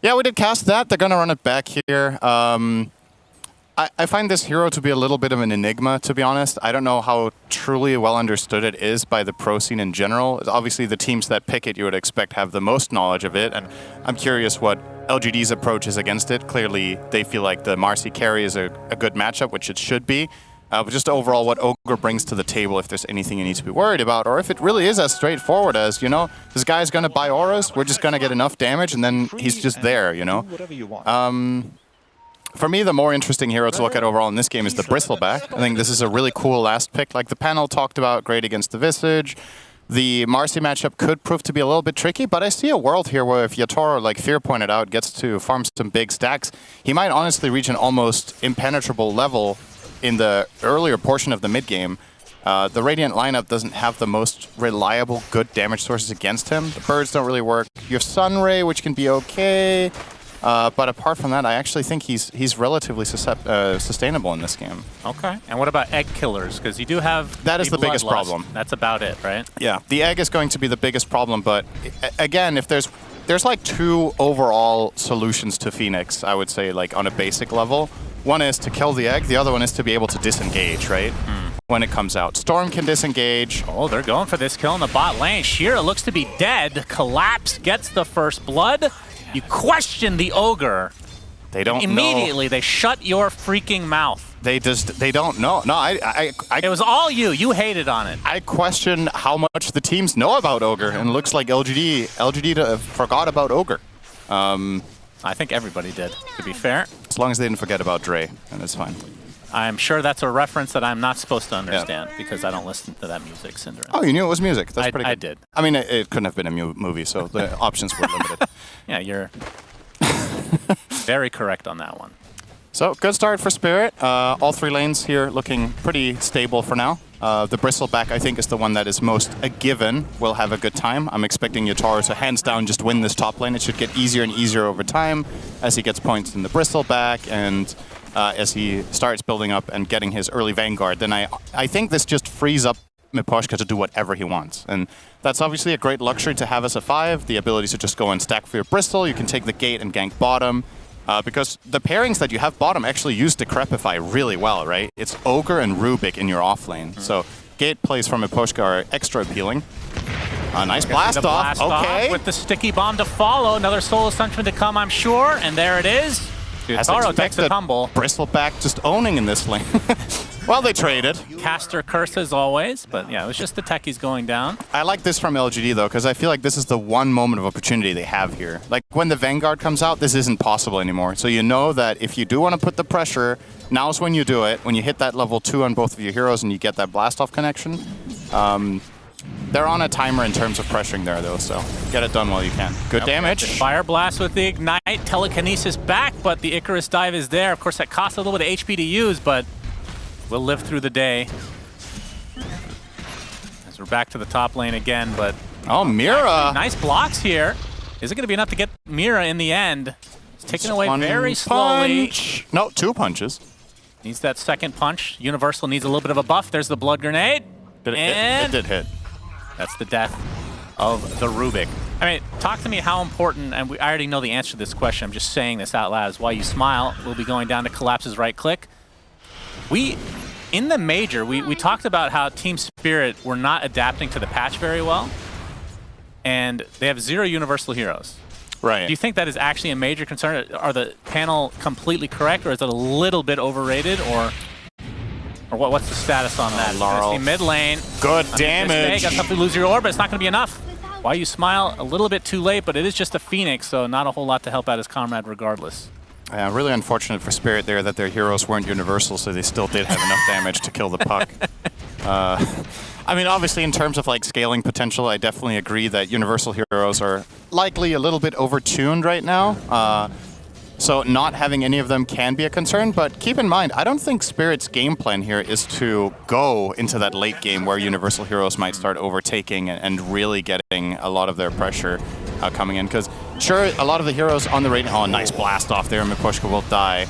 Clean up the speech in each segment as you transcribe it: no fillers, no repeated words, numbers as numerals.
Yeah, we did cast that. They're going to run it back here. I find this hero to be a little bit of an enigma, to be honest. I don't know how truly well understood it is by the pro scene in general. Obviously, the teams that pick it, you would expect, have the most knowledge of it. And I'm curious what LGD's approach is against it. Clearly, they feel like the Marcy carry is a good matchup, which it should be. But just overall, what Ogre brings to the table, if there's anything you need to be worried about, or if it really is as straightforward as, you know, this guy's going to buy auras, we're just going to get enough damage, and then he's just there, you know? For me, the more interesting hero to look at overall in this game is the Bristleback. I think this is a really cool last pick. Like the panel talked about, great against the Visage. The Marcy matchup could prove to be a little bit tricky, but I see a world here where if Yatoro, like Fear pointed out, gets to farm some big stacks, he might honestly reach an almost impenetrable level in the earlier portion of the mid-game. The Radiant lineup doesn't have the most reliable, good damage sources against him. The birds don't really work. You have Sunray, which can be okay. But apart from that, I actually think he's relatively sustainable in this game. Okay. And what about egg killers? Because you do have that is the biggest problem. That's about it, right? Yeah, the egg is going to be the biggest problem. But again, if there's like two overall solutions to Phoenix, I would say, like on a basic level. One is to kill the egg. The other one is to be able to disengage, right? When it comes out. Storm can disengage. Oh, they're going for this kill in the bot lane. Shira looks to be dead. Collapse gets the first blood. You question the Ogre. They don't Immediately, they shut your freaking mouth. They don't know. No, it was all you. You hated on it. I question how much the teams know about Ogre, and it looks like LGD forgot about Ogre. I think everybody did, to be fair. As long as they didn't forget about Dre, then it's fine. I'm sure that's a reference that I'm not supposed to understand because I don't listen to that music, Cinderella. Oh, you knew it was music. That's pretty good. I did. I mean, it couldn't have been a movie, so the options were limited. Yeah, you're very correct on that one. So, good start for Spirit. All three lanes here looking pretty stable for now. The Bristleback, I think, is the one that is most a given. Will have a good time. I'm expecting Yatoro to hands down just win this top lane. It should get easier and easier over time as he gets points in the Bristleback and as he starts building up and getting his early Vanguard. Then I think this just frees up Miposhka to do whatever he wants. And that's obviously a great luxury to have as a 5, the ability to just go and stack for your Bristol. You can take the gate and gank bottom. Because the pairings that you have bottom actually use Decrepify really well, right? It's Ogre and Rubik in your off lane. So gate plays from Miposhka are extra appealing. Nice blast off. Okay. With the sticky bomb to follow. Another Soul Ascension to come, I'm sure. And there it is. Taro takes a tumble. Bristleback just owning in this lane. Well, they traded. Caster curse as always, but yeah, it was just the techies going down. I like this from LGD though, because I feel like this is the one moment of opportunity they have here. Like when the Vanguard comes out, this isn't possible anymore. So you know that if you do want to put the pressure, now's when you do it. When you hit that level 2 on both of your heroes and you get that blast off connection. They're on a timer in terms of pressuring there though, so get it done while you can. Good damage. Fire blast with the ignite, telekinesis back, but the Icarus dive is there. Of course, that costs a little bit of HP to use, but we'll live through the day. As we're back to the top lane again, but oh, Mira! Nice blocks here. Is it going to be enough to get Mira in the end? It's taken away very slowly. Punch. No, 2 punches. Needs that second punch. Universal needs a little bit of a buff. There's the blood grenade. It did hit. That's the death of the Rubik. I mean, talk to me how important, and I already know the answer to this question, I'm just saying this out loud, is Why You Smile. We'll be going down to Collapse's right click. In the major, we talked about how Team Spirit were not adapting to the patch very well, and they have 0 universal heroes. Right. Do you think that is actually a major concern? Are the panel completely correct, or is it a little bit overrated, or what's the status on that? Laurel. Mid lane. Good damage. Got something to lose your orb, but it's not going to be enough. Why You Smile, a little bit too late, but it is just a Phoenix, so not a whole lot to help out his comrade regardless. Really unfortunate for Spirit there that their heroes weren't universal, so they still did have enough damage to kill the puck. I mean, obviously, in terms of like scaling potential, I definitely agree that universal heroes are likely a little bit overtuned right now. So not having any of them can be a concern, but keep in mind, I don't think Spirit's game plan here is to go into that late game where universal heroes might start overtaking and really getting a lot of their pressure coming in. Because sure, a lot of the heroes on the Radiant, oh, nice blast off there, Miposhka will die.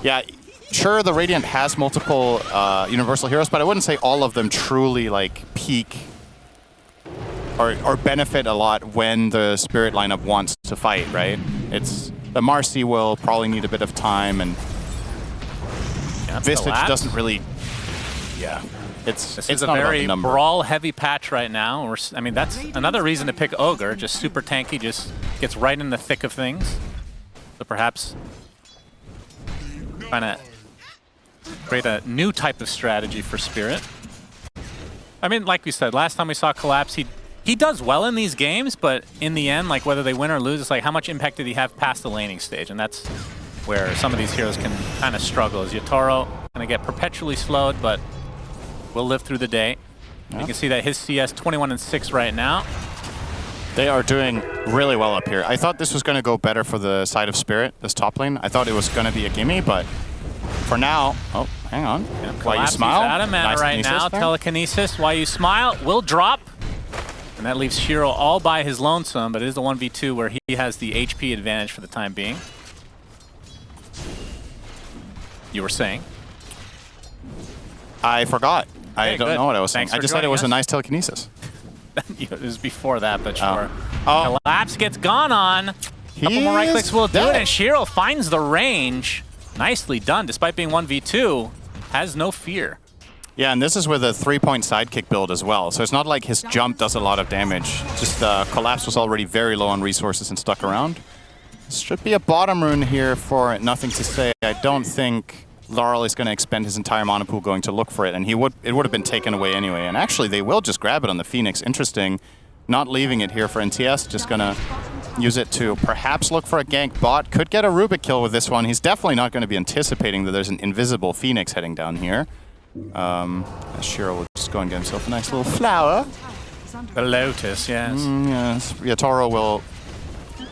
Yeah, sure, the Radiant has multiple universal heroes, but I wouldn't say all of them truly like peak or benefit a lot when the Spirit lineup wants to fight, right? It's the Marcy will probably need a bit of time, and Vistage doesn't really. Yeah, This it's is a not about very the number. brawl-heavy patch right now. I mean, that's another reason to pick Ogre. Just super tanky, just gets right in the thick of things. So perhaps trying to create a new type of strategy for Spirit. I mean, like we said, last time we saw Collapse, he does well in these games, but in the end, like whether they win or lose, it's like how much impact did he have past the laning stage? And that's where some of these heroes can kind of struggle. Is Yatoro going to get perpetually slowed, but will live through the day. Yep. You can see that his CS 21-6 right now. They are doing really well up here. I thought this was going to go better for the side of Spirit, this top lane. I thought it was going to be a gimme, but for now... Oh, hang on. Yeah, Why you smile? Out of mana right now. There. Telekinesis, Why you smile, will drop. And that leaves Shiro all by his lonesome, but it is the 1v2 where he has the HP advantage for the time being. You were saying? I forgot. I don't know what I was saying. I just said it was a nice telekinesis. It was before that, but sure. Oh. Collapse gets gone on. Couple more right clicks will do it, and Shiro finds the range. Nicely done, despite being 1v2. Has no fear. Yeah, and this is with a 3-point sidekick build as well. So it's not like his jump does a lot of damage. Just Collapse was already very low on resources and stuck around. This should be a bottom rune here for Nothing to Say. I don't think Laurel is going to expend his entire mana pool going to look for it, and it would have been taken away anyway. And actually, they will just grab it on the Phoenix. Interesting. Not leaving it here for NTS, just going to use it to perhaps look for a gank bot. Could get a Rubik kill with this one. He's definitely not going to be anticipating that there's an invisible Phoenix heading down here. Shiro will just go and get himself a nice little flower. The Lotus, yes. Yes. Yatoro will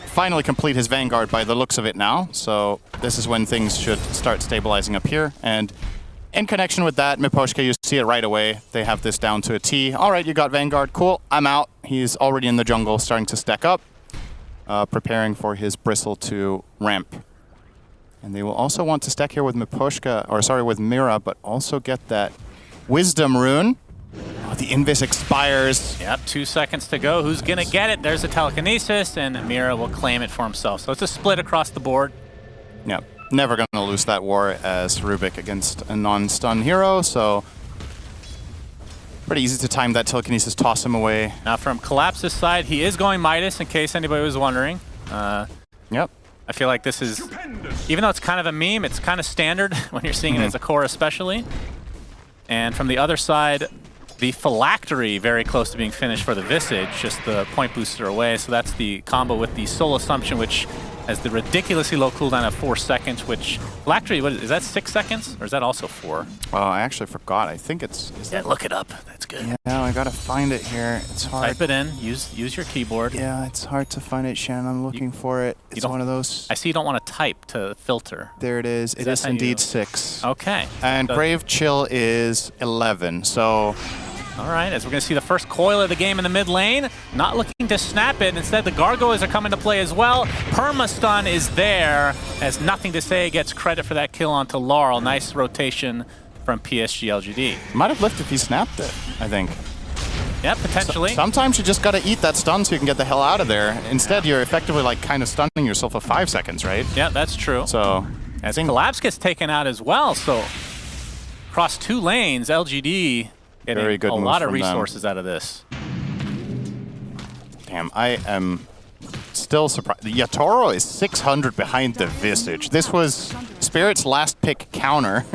finally complete his Vanguard by the looks of it now. So this is when things should start stabilizing up here. And in connection with that, Miposhka, you see it right away. They have this down to a T. All right, you got Vanguard. Cool. I'm out. He's already in the jungle, starting to stack up, preparing for his Bristle to ramp. And they will also want to stack here with Miposhka, or sorry, with Mira, but also get that Wisdom rune. Oh, the Invis expires. Yep, 2 seconds to go. Who's going to get it? There's a Telekinesis, and Mira will claim it for himself. So it's a split across the board. Yep, never going to lose that war as Rubik against a non-stun hero, so pretty easy to time that Telekinesis, toss him away. Now from Collapse's side, he is going Midas, in case anybody was wondering. Yep. I feel like this is, even though it's kind of a meme, it's kind of standard when you're seeing it as a core especially. And from the other side, the Phylactery very close to being finished for the Visage, just the point booster away. So that's the combo with the Soul Assumption, which has the ridiculously low cooldown of 4 seconds, which Phylactery, what is that 6 seconds? Or is that also 4? Oh, I actually forgot. I think it's... Yeah, look it up. That's good. Yeah, I gotta find it here. It's hard. Type it in. Use your keyboard. Yeah, it's hard to find it, Shannon. I'm looking for it. It's one of those... I see you don't want to type to filter. There it is. It is indeed 6. Okay. And Brave Chill is 11, so... All right, as we're going to see the first coil of the game in the mid lane. Not looking to snap it. Instead, the Gargoyles are coming to play as well. Permastun is there, as Nothing to Say gets credit for that kill onto Laurel. Nice rotation from PSG.LGD. Might have lived if he snapped it, I think. Yeah, potentially. Sometimes you just got to eat that stun so you can get the hell out of there. Instead, you're effectively like kind of stunning yourself for 5 seconds, right? Yeah, that's true. So, as Collapse gets taken out as well, so across 2 lanes, LGD getting very good a lot of them. resources out of this. Damn, I am still surprised. Yatoro is 600 behind the Visage. This was Spirit's last pick counter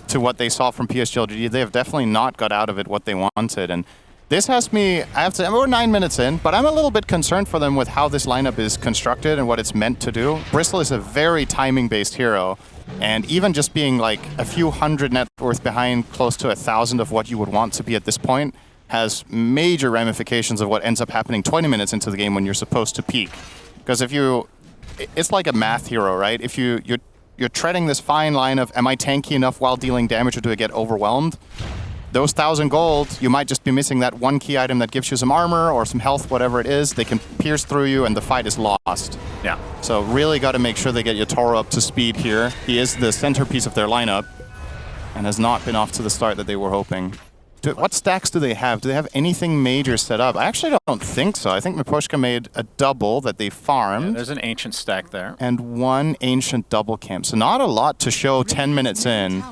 to what they saw from PSG.LGD. They have definitely not got out of it what they wanted. And this has me, I have to say, we're 9 minutes in, but I'm a little bit concerned for them with how this lineup is constructed and what it's meant to do. Bristle is a very timing-based hero. And even just being like a few hundred net worth behind, close to 1,000 of what you would want to be at this point, has major ramifications of what ends up happening 20 minutes into the game when you're supposed to peak. Because if you, it's like a math hero, right? If you're treading this fine line of, am I tanky enough while dealing damage or do I get overwhelmed? Those 1,000 gold, you might just be missing that one key item that gives you some armor or some health, whatever it is. They can pierce through you and the fight is lost. Yeah. So really got to make sure they get Yatoro up to speed here. He is the centerpiece of their lineup and has not been off to the start that they were hoping. What stacks do they have? Do they have anything major set up? I actually don't think so. I think Miposhka made a double that they farmed. Yeah, there's an ancient stack there. And one ancient double camp. So not a lot to show 10 minutes in.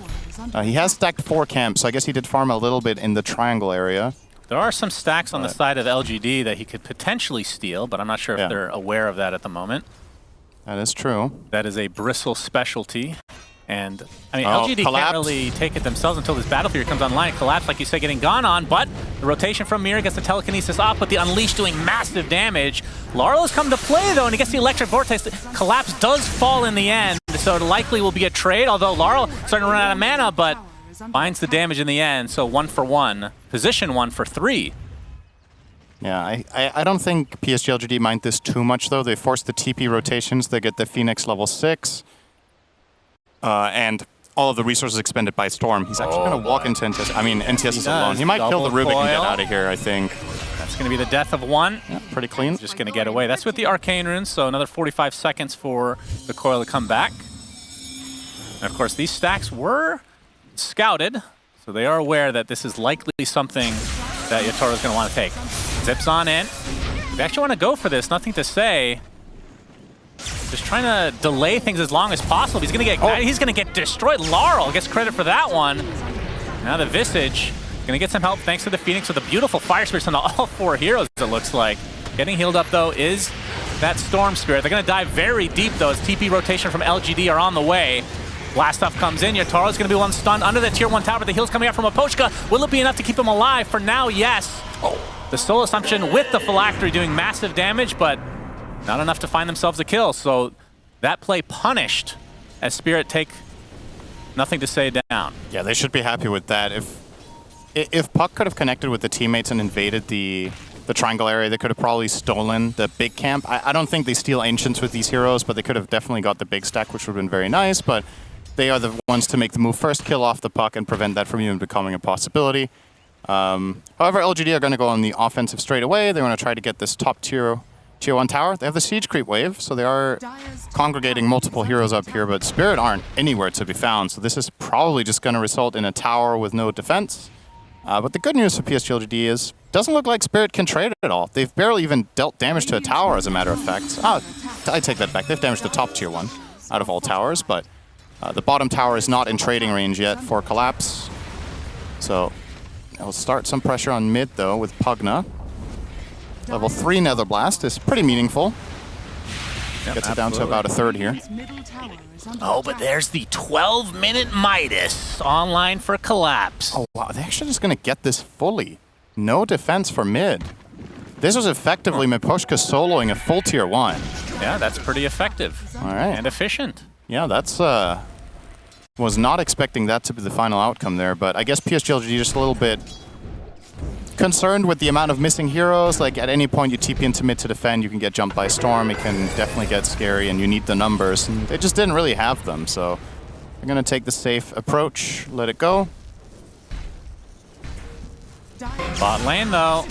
He has stacked 4 camps, so I guess he did farm a little bit in the triangle area. There are some stacks on the side of LGD that he could potentially steal, but I'm not sure if they're aware of that at the moment. That is true. That is a Bristle specialty. And, I mean, LGD Collapse. can't really take it themselves until this Battle Fury comes online. Collapse, like you said, getting gone on, but the rotation from Mirror gets the telekinesis off, but the Unleash doing massive damage. Larlo's come to play, though, and he gets the Electric Vortex. Collapse does fall in the end, so it likely will be a trade, although Larl starting to run out of mana, but finds the damage in the end, so 1 for 1. Position 1 for 3. Yeah, I don't think PSG.LGD mind this too much, though. They force the TP rotations. They get the Phoenix level 6. And all of the resources expended by Storm. He's actually going to walk into NTS. I mean, NTS is alone. He might kill the Rubik and get out of here, I think. That's going to be the death of one. Yeah, pretty clean. Just going to get away. That's with the Arcane Runes, so another 45 seconds for the coil to come back. And of course, these stacks were scouted, so they are aware that this is likely something that Yatoro's going to want to take. Zips on in. They actually want to go for this, nothing to say. Just trying to delay things as long as possible. He's going to get he's going to get destroyed. Laurel gets credit for that one. Now the Visage going to get some help thanks to the Phoenix with a beautiful Fire Spirit on all 4 heroes, it looks like. Getting healed up, though, is that Storm Spirit. They're going to dive very deep, though, as TP rotation from LGD are on the way. Blast off comes in. Yataro's going to be one stunned under the tier 1 tower, but the heal's coming out from Miposhka. Will it be enough to keep him alive? For now, yes. The Soul Assumption with the Phylactery doing massive damage, but not enough to find themselves a kill. So that play punished as Spirit take nothing to say down. Yeah, they should be happy with that. If Puck could have connected with the teammates and invaded the triangle area, they could have probably stolen the big camp. I don't think they steal Ancients with these heroes, but they could have definitely got the big stack, which would have been very nice. But they are the ones to make the move first, kill off the Puck, and prevent that from even becoming a possibility. However, LGD are going to go on the offensive straight away. They want to try to get this top tier 1 tower. They have the siege creep wave, so they are congregating multiple heroes up here, but Spirit aren't anywhere to be found, so this is probably just going to result in a tower with no defense. But the good news for PSG.LGD is doesn't look like Spirit can trade at all. They've barely even dealt damage to a tower, as a matter of fact. I take that back. They've damaged the top tier 1 out of all towers, but the bottom tower is not in trading range yet for Collapse. So it'll start some pressure on mid, though, with Pugna. Level 3 Nether Blast is pretty meaningful. Gets it down to about a third here. Oh, but there's the 12-minute Midas online for Collapse. Oh, wow. They're actually just going to get this fully. No defense for mid. This was effectively Miposhka soloing a full tier 1. Yeah, that's pretty effective. All right. And efficient. Yeah, that's... was not expecting that to be the final outcome there, but I guess PSG.LGD just a little bit concerned with the amount of missing heroes. Like, at any point you TP into mid to defend, you can get jumped by Storm. It can definitely get scary, and you need the numbers. And they just didn't really have them, so they're going to take the safe approach, let it go. Bot lane, though.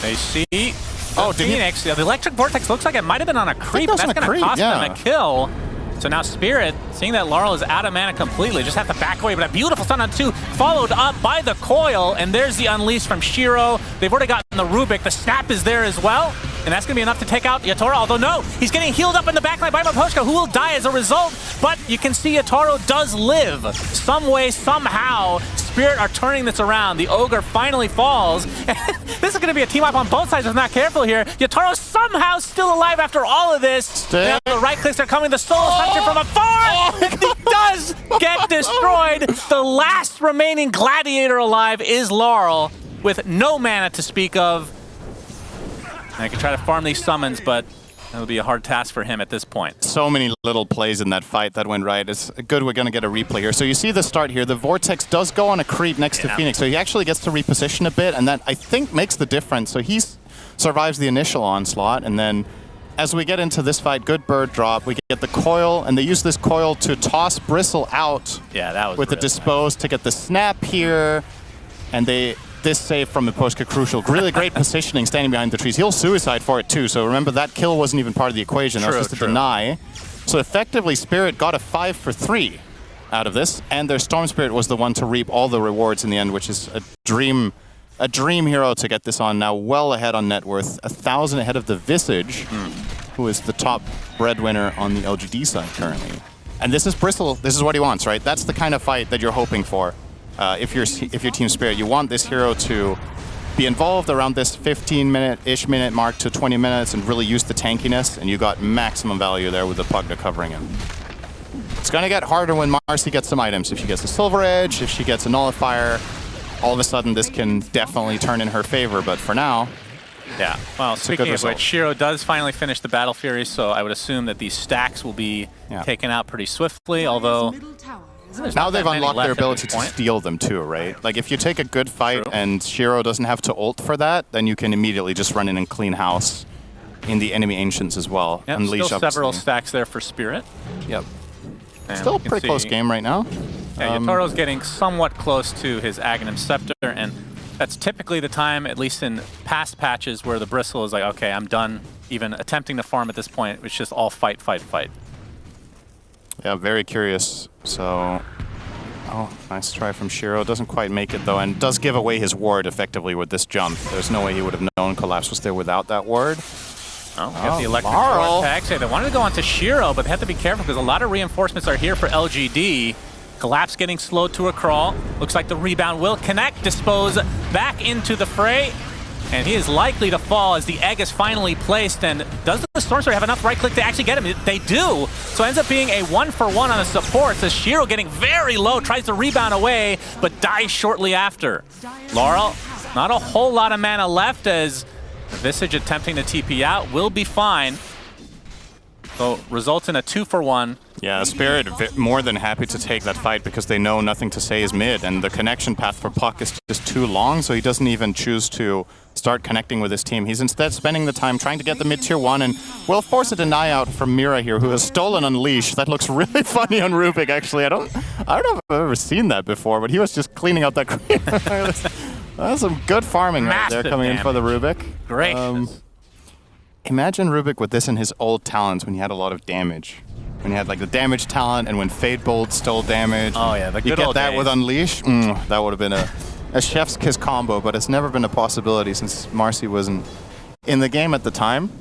They see... Oh, Phoenix. Yeah, the Electric Vortex looks like it might have been on a creep. That's going to cost them a kill. So now Spirit, seeing that Laurel is out of mana completely, just have to back away. But a beautiful stun on 2, followed up by the coil. And there's the Unleash from Shiro. They've already gotten the Rubik. The Snap is there as well. And that's going to be enough to take out Yatoro. Although, no, he's getting healed up in the backline by Miposhka, who will die as a result. But you can see Yatoro does live. Some way, somehow, Spirit are turning this around. The Ogre finally falls. This is going to be a team up on both sides if not careful here. Yatoro somehow still alive after all of this. Now the right clicks are coming. The Soul Assumption from afar. He does get destroyed. The last remaining Gladiator alive is Laurel with no mana to speak of. I can try to farm these summons, but that'll be a hard task for him at this point. So many little plays in that fight that went right. It's good we're going to get a replay here. So you see the start here. The Vortex does go on a creep next to Phoenix, so he actually gets to reposition a bit, and that, I think, makes the difference. So he survives the initial onslaught, and then as we get into this fight, good bird drop. We get the coil, and they use this coil to toss Bristle out with the Dispose to get the Snap here, and this save from Miposhka crucial. Really great positioning standing behind the trees. He'll suicide for it too, so remember that kill wasn't even part of the equation. That was just a deny. So effectively Spirit got a 5 for 3 out of this, and their Storm Spirit was the one to reap all the rewards in the end, which is a dream a dream hero to get this on now, well ahead on net worth, 1,000 ahead of the Visage, who is the top breadwinner on the LGD side currently. And this is Bristle. This is what he wants, right? That's the kind of fight that you're hoping for. If you're Team Spirit, you want this hero to be involved around this 15-minute-ish minute mark to 20 minutes and really use the tankiness, and you got maximum value there with the Pugna covering him. It's going to get harder when Marcy gets some items. If she gets a Silver Edge, if she gets a Nullifier, all of a sudden this can definitely turn in her favor, but for now... Yeah, well, speaking of which, Shiro does finally finish the Battle Fury, so I would assume that these stacks will be taken out pretty swiftly, although... Now they've unlocked their ability to steal them too, right? Like if you take a good fight and Shiro doesn't have to ult for that, then you can immediately just run in and clean house in the enemy Ancients as well. Yep, Unleash still several stacks there for Spirit. Yep. And still a pretty close game right now. Yeah, Yotoro's getting somewhat close to his Aghanim Scepter, and that's typically the time, at least in past patches, where the Bristle is like, okay, I'm done even attempting to farm at this point. It's just all fight, fight, fight. Yeah, very curious. So, oh, nice try from Shiro. Doesn't quite make it though, and does give away his ward effectively with this jump. There's no way he would have known Collapse was there without that ward. Oh, got the electric vortex. They wanted to go onto Shiro, but they have to be careful because a lot of reinforcements are here for LGD. Collapse getting slowed to a crawl. Looks like the rebound will connect. Dispose back into the fray. And he is likely to fall as the egg is finally placed. And does the Stormstormer have enough right click to actually get him? They do. So it ends up being a 1-for-1 on the supports as Shiro getting very low, tries to rebound away, but dies shortly after. Laurel, not a whole lot of mana left as Visage attempting to TP out, will be fine. So results in a 2-for-1. Yeah, Spirit more than happy to take that fight because they know nothing to say is mid, and the connection path for Puck is just too long, so he doesn't even choose to start connecting with his team. He's instead spending the time trying to get the mid-tier 1, and will force a deny out from Mira here, who has stolen Unleash. That looks really funny on Rubik, actually. I don't know if I've ever seen that before, but he was just cleaning out that cream. That's some good farming right there coming in for the Rubik. Great. Imagine Rubik with this in his old talents when he had a lot of damage. When he had like the damage talent and when Fade Bolt stole damage. Oh yeah, the good you get old that days. with Unleash, that would have been a chef's kiss combo, but it's never been a possibility since Marcy wasn't in the game at the time.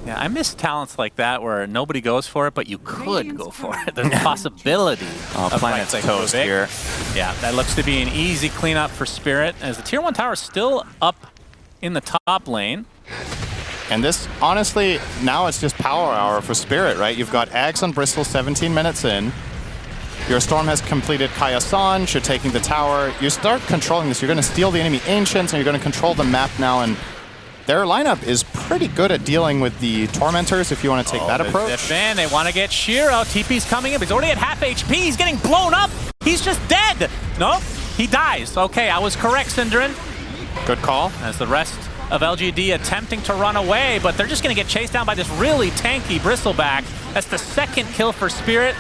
Yeah, I miss talents like that where nobody goes for it, but you could go for it. There's a possibility of Planet's toast here. Yeah, that looks to be an easy cleanup for Spirit as the Tier 1 tower is still up in the top lane. And this, honestly, now it's just power hour for Spirit, right? You've got Ags on Bristol 17 minutes in. Your Storm has completed Kaya Sanj, you're taking the tower. You start controlling this. You're going to steal the enemy Ancients, and you're going to control the map now. And their lineup is pretty good at dealing with the Tormentors if you want to take that approach. They want to get Shiro. TP's coming in. He's already at half HP. He's getting blown up. He's just dead. Nope, he dies. Okay, I was correct, Synderen. Good call. As the rest of LGD attempting to run away, but they're just going to get chased down by this really tanky Bristleback. That's the second kill for Spirit.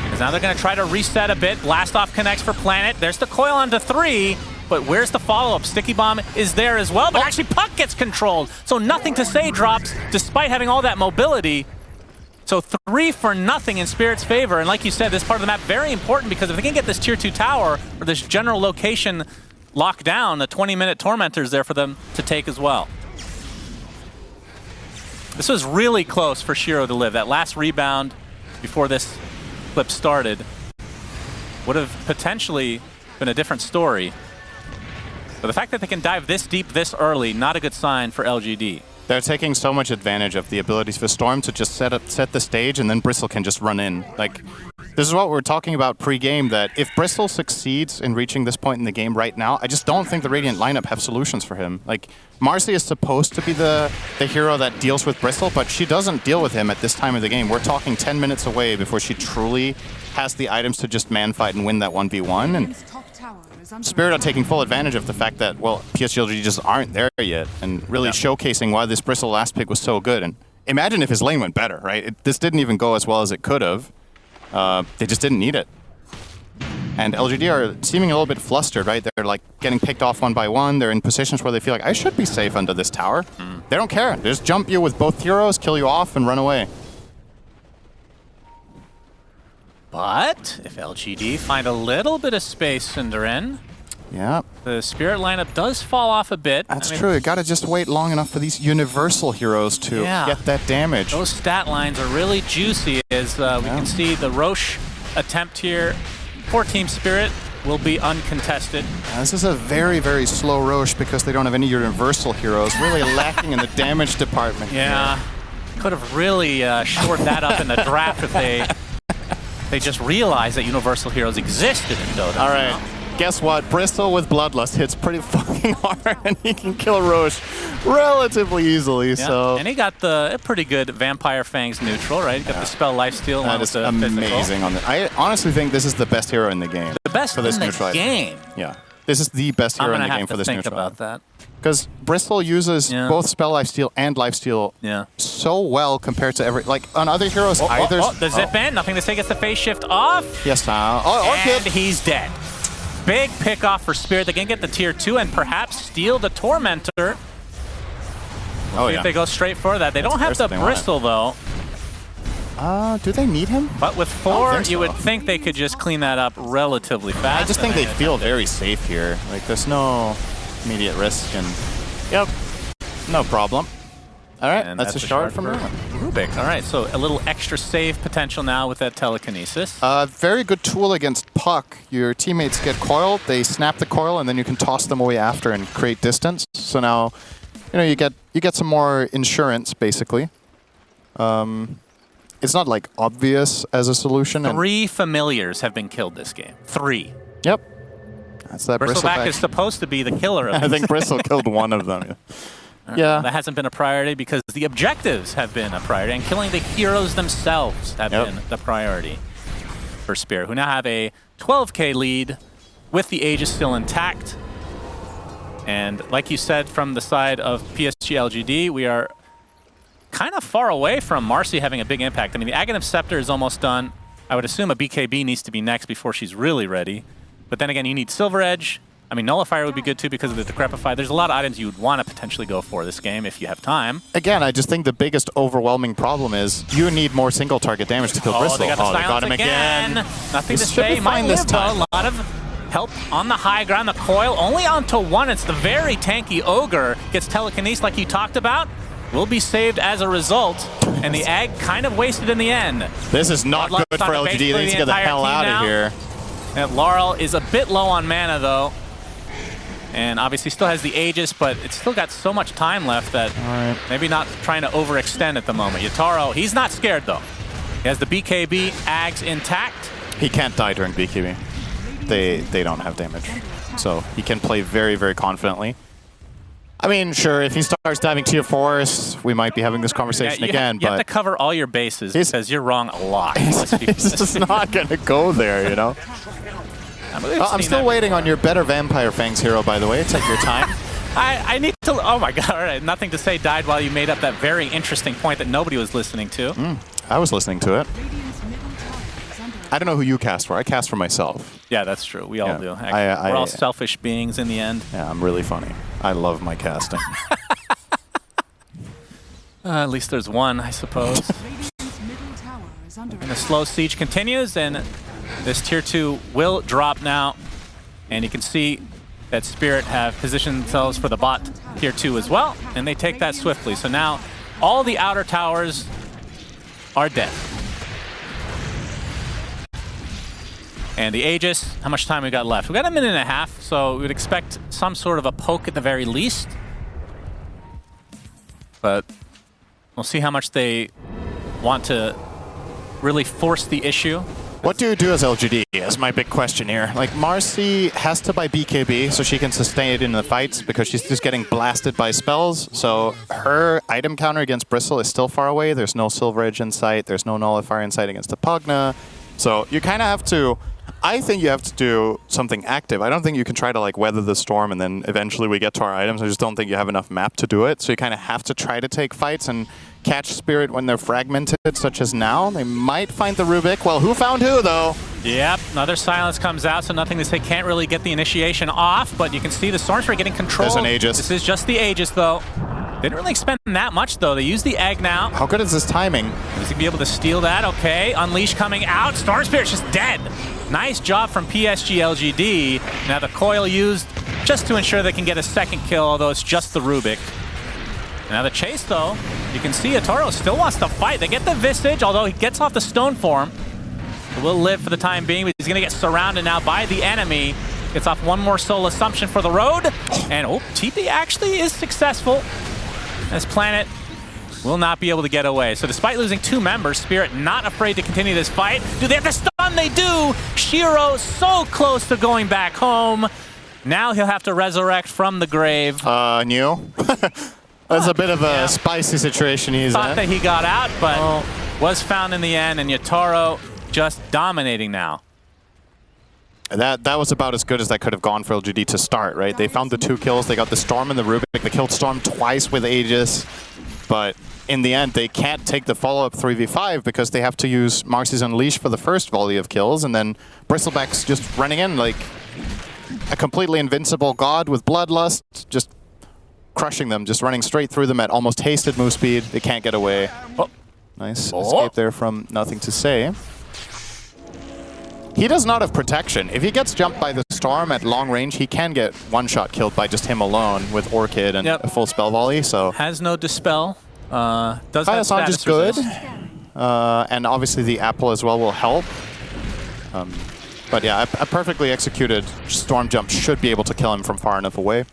Because now they're going to try to reset a bit. Blast off connects for Planet. There's the coil onto 3, but where's the follow-up? Sticky Bomb is there as well, but actually Puck gets controlled. So nothing to say drops, despite having all that mobility. So 3 for nothing in Spirit's favor. And like you said, this part of the map very important because if they can get this Tier 2 tower, or this general location locked down, the 20-minute Tormentor's there for them to take as well. This was really close for Shiro to live. That last rebound before this clip started would have potentially been a different story. But the fact that they can dive this deep this early, not a good sign for LGD. They're taking so much advantage of the abilities for Storm to just set the stage, and then Bristle can just run in. Like, this is what we're talking about pre-game, that if Bristle succeeds in reaching this point in the game right now, I just don't think the Radiant lineup have solutions for him. Like, Marcy is supposed to be the hero that deals with Bristle, but she doesn't deal with him at this time of the game. We're talking 10 minutes away before she truly has the items to just man-fight and win that 1v1. And Spirit are taking full advantage of the fact that, well, PSG.LGD just aren't there yet, and really showcasing why this Bristle last pick was so good. And imagine if his lane went better, right? This didn't even go as well as it could have. They just didn't need it. And LGD are seeming a little bit flustered, right? They're like getting picked off one by one. They're in positions where they feel like, I should be safe under this tower. They don't care. They just jump you with both heroes, kill you off, and run away. But if LGD find a little bit of space, Synderen, Yeah. The Spirit lineup does fall off a bit. That's true. You gotta just wait long enough for these universal heroes to get that damage. Those stat lines are really juicy as we can see the Roche attempt here for Team Spirit will be uncontested. This is a very, very slow Roche because they don't have any universal heroes. Really lacking in the damage department. Yeah. Could have really shored that up in the draft if they just realized that universal heroes existed in Dota. All right. Guess what? Bristle with Bloodlust hits pretty fucking hard, and he can kill Roche relatively easily. Yeah. So, and he got the pretty good Vampire Fangs neutral, right? He got the spell lifesteal. That is amazing. On the, I honestly think this is the best hero in the game. The best for this in the neutral game. Yeah, this is the best hero in the game for this neutral. I'm gonna have to think about that. Because Bristle uses both spell lifesteal and lifesteal so well compared to on other heroes. The zip in, nothing to say, gets the phase shift off. Yes, and he's dead. Big pick off for Spirit. They can get the tier 2 and perhaps steal the Tormentor. If they go straight for that. They don't have the Bristle though. Do they need him? But with 4, you would think they could just clean that up relatively fast. I just think they feel very safe here. Like there's no immediate risk, and no problem. All right, and that's a shard from Rubik. All right, so a little extra save potential now with that telekinesis. Very good tool against Puck. Your teammates get coiled, they snap the coil, and then you can toss them away after and create distance. So now, you get some more insurance basically. It's not like obvious as a solution. 3 familiars have been killed this game. 3. Yep. That's that Bristleback is supposed to be the killer of I think Bristle killed one of them. Yeah. That hasn't been a priority because the objectives have been a priority, and killing the heroes themselves have been the priority for Spirit, who now have a 12k lead with the Aegis still intact. And like you said, from the side of PSG.LGD, we are kind of far away from Marcy having a big impact. I mean, the Aghanim Scepter is almost done. I would assume a BKB needs to be next before she's really ready. But then again, you need Silver Edge. I mean, Nullifier would be good too because of the Decrepify. There's a lot of items you would want to potentially go for this game if you have time. Again, I just think the biggest overwhelming problem is you need more single target damage to kill Bristle. They got him again. Nothing to say. Might live though. A lot of help on the high ground. The coil only onto 1. It's the very tanky Ogre. Gets telekinesis like you talked about. Will be saved as a result. And the Ag kind of wasted in the end. This is not good for LGD. They need to get the hell out of here. And Laurel is a bit low on mana though. And obviously still has the Aegis, but it's still got so much time left that maybe not trying to overextend at the moment. Yataro, he's not scared though. He has the BKB, Ags intact. He can't die during BKB. They don't have damage. So he can play very, very confidently. I mean, sure, if he starts diving tier 4s, we might be having this conversation again. You have to cover all your bases because you're wrong a lot. He's just not going to go there, you know? I'm still waiting on your better Vampire Fangs hero, by the way. Take your time. I need to... Oh my god, all right. Nothing to say died while you made up that very interesting point that nobody was listening to. I was listening to it. I don't know who you cast for. I cast for myself. Yeah, that's true. We all do. We're all selfish beings in the end. Yeah, I'm really funny. I love my casting. At least there's one, I suppose. And the slow siege continues, and this tier 2 will drop now. And you can see that Spirit have positioned themselves for the bot tier 2 as well, and they take that swiftly. So now all the outer towers are dead. And the Aegis, how much time we got left? We got a minute and a half, so we would expect some sort of a poke at the very least. But we'll see how much they want to really force the issue. What do you do as LGD is my big question here. Like, Marcy has to buy BKB so she can sustain it in the fights because she's just getting blasted by spells. So her item counter against Bristle is still far away. There's no Silver Edge in sight. There's no Nullifier in sight against the Pugna. So you kind of have to... I think you have to do something active. I don't think you can try to like weather the storm and then eventually we get to our items. I just don't think you have enough map to do it. So you kind of have to try to take fights and catch Spirit when they're fragmented, such as now. They might find the Rubik. Well, who found who, though? Yep, another silence comes out, so nothing to say. Can't really get the initiation off, but you can see the Stormspirit getting control. There's an Aegis. This is just the Aegis, though. Didn't really spend that much, though. They use the egg now. How good is this timing? Is he be able to steal that? Okay, Unleash coming out. Stormspirit's just dead. Nice job from PSG.LGD. Now the coil used just to ensure they can get a second kill, although it's just the Rubik. Now the chase, though, you can see Yatoro still wants to fight. They get the Visage, although he gets off the stone form. He will live for the time being, but he's going to get surrounded now by the enemy. Gets off one more soul assumption for the road. And TP actually is successful, as Planet will not be able to get away. So despite losing 2 members, Spirit not afraid to continue this fight. Do they have the stun? They do! Shiro so close to going back home. Now he'll have to resurrect from the grave. New. That's a bit of a spicy situation he's in. Thought that he got out, but was found in the end, and Yatoro just dominating now. That was about as good as that could have gone for LGD to start, right? They found the 2 kills. They got the Storm and the Rubik. They killed Storm twice with Aegis. But in the end, they can't take the follow-up 3v5 because they have to use Marcy's Unleash for the first volley of kills, and then Bristleback's just running in like a completely invincible god with Bloodlust, just crushing them, just running straight through them at almost hasted move speed. They can't get away. Oh, nice escape there from Nothing to Say. He does not have protection. If he gets jumped by the Storm at long range, he can get one-shot killed by just him alone with Orchid and a full spell volley. So has no dispel. Does have status just good. And obviously the Apple as well will help. But yeah, a perfectly executed Storm jump should be able to kill him from far enough away.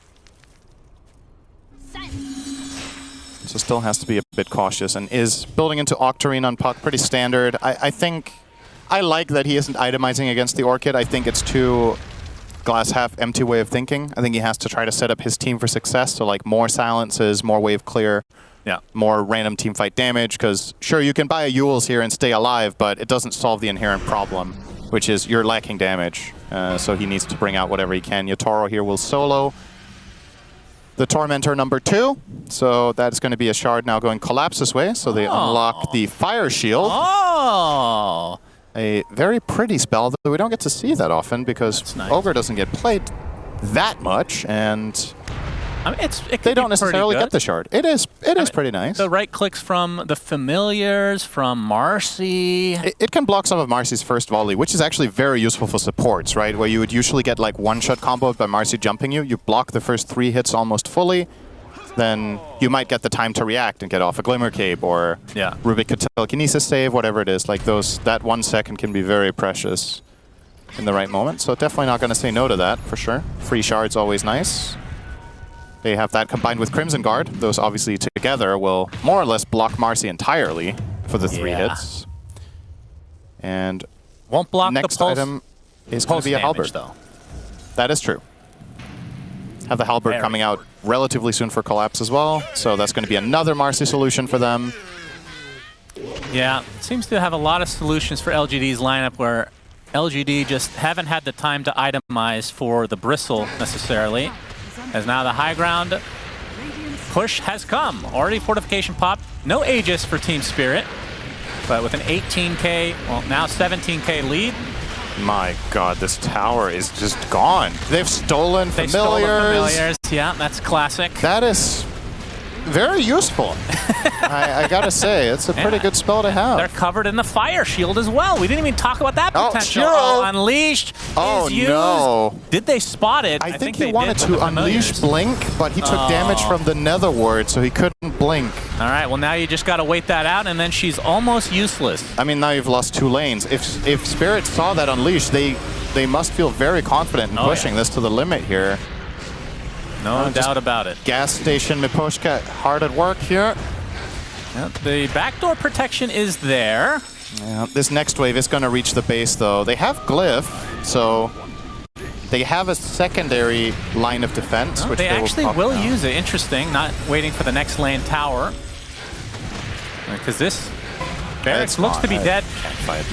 So still has to be a bit cautious and is building into Octarine on Puck, pretty standard. I think I like that he isn't itemizing against the Orchid. I think it's too glass half empty way of thinking. I think he has to try to set up his team for success. So like more silences, more wave clear, more random team fight damage. Because sure, you can buy a Yules here and stay alive, but it doesn't solve the inherent problem, which is you're lacking damage. So he needs to bring out whatever he can. Yatoro here will solo the Tormentor number 2. So that's going to be a shard now going Collapse's way. So they unlock the Fire Shield. Oh! A very pretty spell that we don't get to see that often because Ogre doesn't get played that much, and I mean, they don't necessarily get the shard. It is pretty nice. The right clicks from the familiars, from Marcy. It can block some of Marcy's first volley, which is actually very useful for supports, right? Where you would usually get like one-shot combo by Marcy jumping you. You block the first 3 hits almost fully. Then you might get the time to react and get off a Glimmer Cape or Rubik could telekinesis save, whatever it is. Like that 1 second can be very precious in the right moment. So definitely not going to say no to that, for sure. Free shard's always nice. They have that combined with Crimson Guard. Those obviously together will more or less block Marcy entirely for the 3 hits. And won't block next the pulse, item is going to be a Halberd. Though. That is true. Have the Halberd coming out relatively soon for Collapse as well, so that's going to be another Marcy solution for them. Yeah, seems to have a lot of solutions for LGD's lineup where LGD just haven't had the time to itemize for the Bristle necessarily, as now the high ground push has come. Already Fortification pop, no Aegis for Team Spirit, but with an 18k, well now 17k lead. My god, this tower is just gone. They've stolen familiars. Yeah, that's classic. That is very useful. I gotta say, it's a pretty good spell to have. They're covered in the Fire Shield as well. We didn't even talk about that potential. Unleashed is used. No. Did they spot it? I think he wanted to unleash Blink, but he took damage from the Nether Ward, so he couldn't blink. All right, well now you just gotta wait that out, and then she's almost useless. I mean, now you've lost 2 lanes. If Spirit saw that unleash, they must feel very confident in pushing this to the limit here. No doubt about it. Gas station Miposhka hard at work here. Yep, the backdoor protection is there. Yeah, this next wave is going to reach the base, though. They have Glyph, so they have a secondary line of defense. Which they actually will now. use it. Interesting, not waiting for the next lane tower. Because this Barracks looks to be dead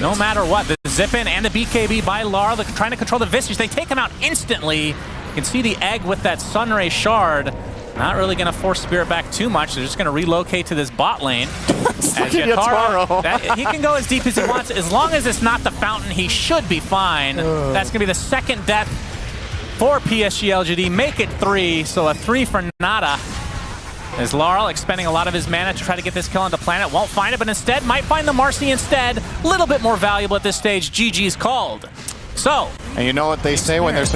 no matter what. The zip-in and the BKB by Lara, they're trying to control the Visage. They take him out instantly. You can see the egg with that Sunray shard. Not really going to force Spirit back too much. They're just going to relocate to this bot lane. As Yatoro, he can go as deep as he wants. As long as it's not the fountain, he should be fine. That's going to be the 2nd death for PSG.LGD. Make it 3, so a 3 for Nada. As Laurel expending a lot of his mana to try to get this kill onto Planet. Won't find it, but instead might find the Marcy instead. A little bit more valuable at this stage. GG's called. So, And you know what they say when there's